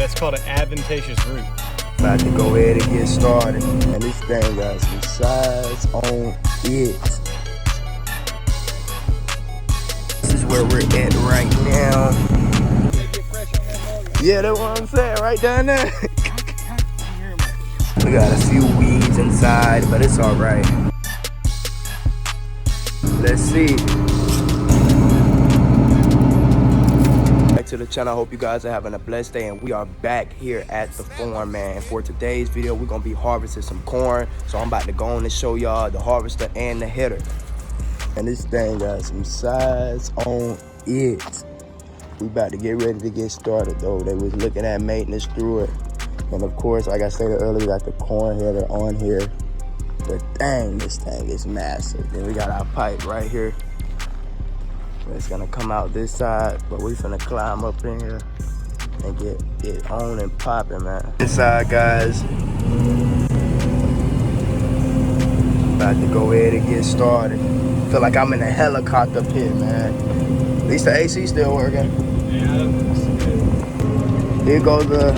That's called an advantageous route. About to go ahead and get started. And this thing got some size on it. This is where we're at right now. Yeah, that's what I'm saying, right down there. We got a few weeds inside, but it's all right. Let's see. Back to the channel. I hope you guys are having a blessed day, and we are back here at the farm, man. And for today's video, we're gonna be harvesting some corn. So I'm about to go on and show y'all the harvester and the header. And this thing got some size on it. We about to get ready to get started though. They was looking at maintenance through it. And of course, like I stated earlier, we got the corn header on here. But dang, this thing is massive. Then we got our pipe right here. It's gonna come out this side, but we finna climb up in here and get it on and popping, man. This side, guys. About to go ahead and get started. Feel like I'm in a helicopter pit, man. At least the AC still working. Yeah, that's good. Here goes the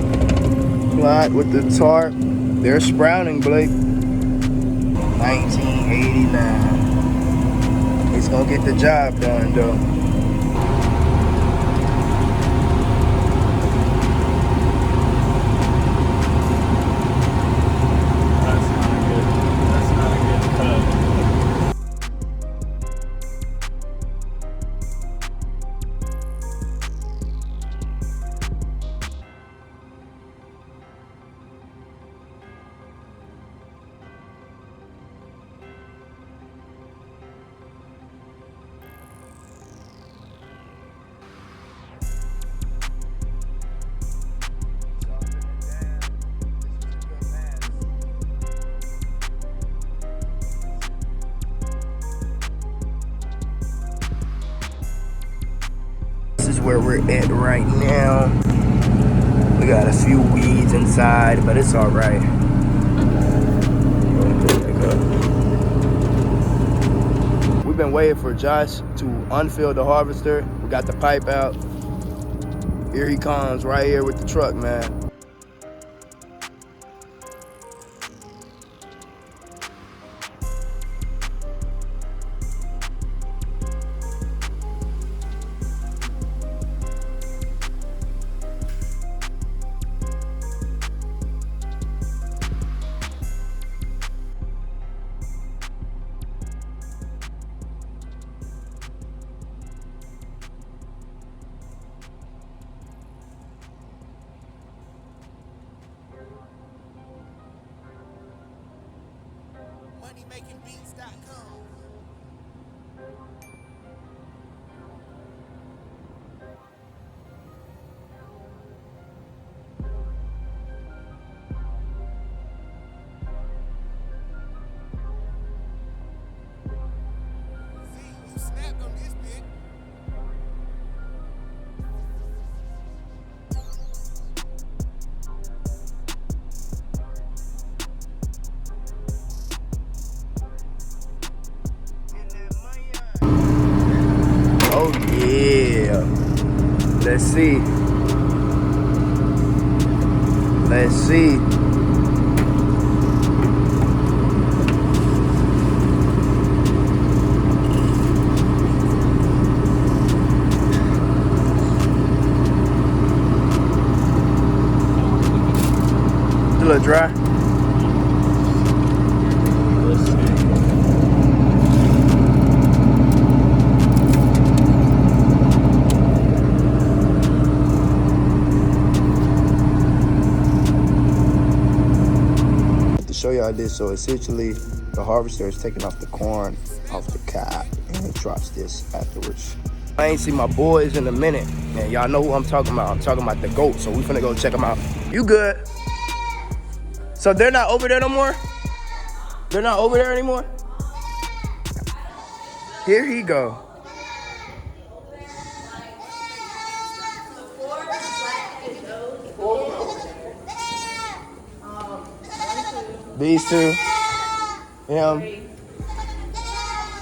plot with the tarp. They're sprouting, Blake. 1989. It's gonna get the job done, though. That's not a good cut. This is where we're at right now. We got a few weeds inside, but it's all right. We've been waiting for Josh to unfill the harvester. We got the pipe out. Here he comes right here with the truck, man. MoneyMakingBeats.com. See, you snapped on this bit. Oh yeah. Let's see. Let's see. It's a little dry. Let's see. Show y'all this. So essentially the harvester is taking off the corn off the cob and it drops this afterwards. I ain't seen my boys in a minute, and y'all know who I'm talking about. I'm talking about the goat. So we finna go check them out. You good? So they're not over there no more? They're not over there anymore? Here he go. These two, him,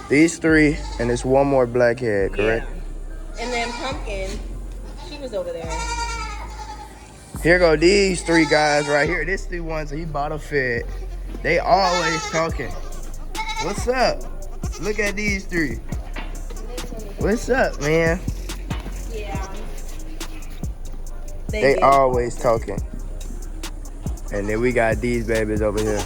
these three, and there's one more blackhead, correct? Yeah. And then Pumpkin, she was over there. Here go these three guys right here. This the ones he bottle fed. They always talking. What's up? Look at these three. What's up, man? Yeah. They always talking. And then we got these babies over here.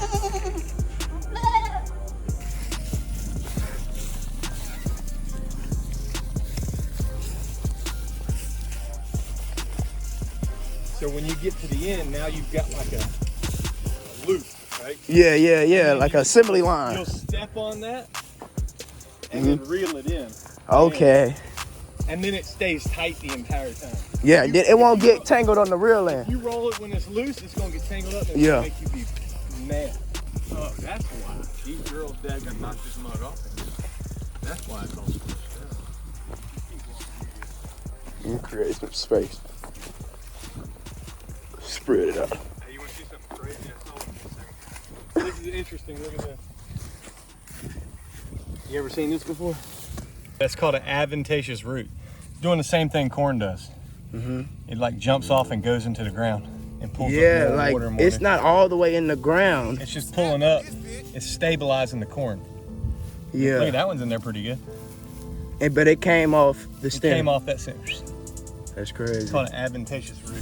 So when you get to the end, now you've got like a loop, right? Yeah. Like assembly line. You'll step on that and then reel it in. Okay. And then it stays tight the entire time. Yeah, it won't get tangled on the real end. If you roll it when it's loose, it's gonna get tangled up and Yeah. it's gonna make you be mad. Oh, that's why. These girls' dad got knocked this mug off. That's why it's all squished down. You create some space. Spread it out. Hey, you wanna see something crazy? I saw one in a second. This is interesting, look at this. You ever seen this before? That's called an adventitious root. Doing the same thing corn does. It like jumps off and goes into the ground and pulls up Yeah, more like water and more it's nutrients. not all the way in the ground. It's just pulling up. It's stabilizing the corn. Look Yeah, at that one's in there pretty good. but it came off the It stem. came off that center. That's It's crazy. called an adventitious root.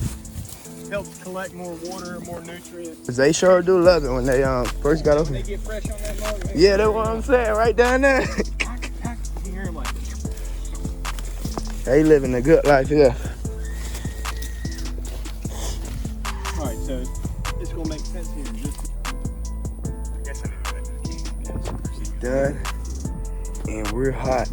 Helps collect more water and more nutrients. 'Cause they sure do love it when they first got up When they here. get fresh on that mug. Yeah, that's what I'm saying. Right down there. You hear them like, They living a good life here. all right, so it's gonna make sense here. I guess I didn't do that. Done. And we're hot.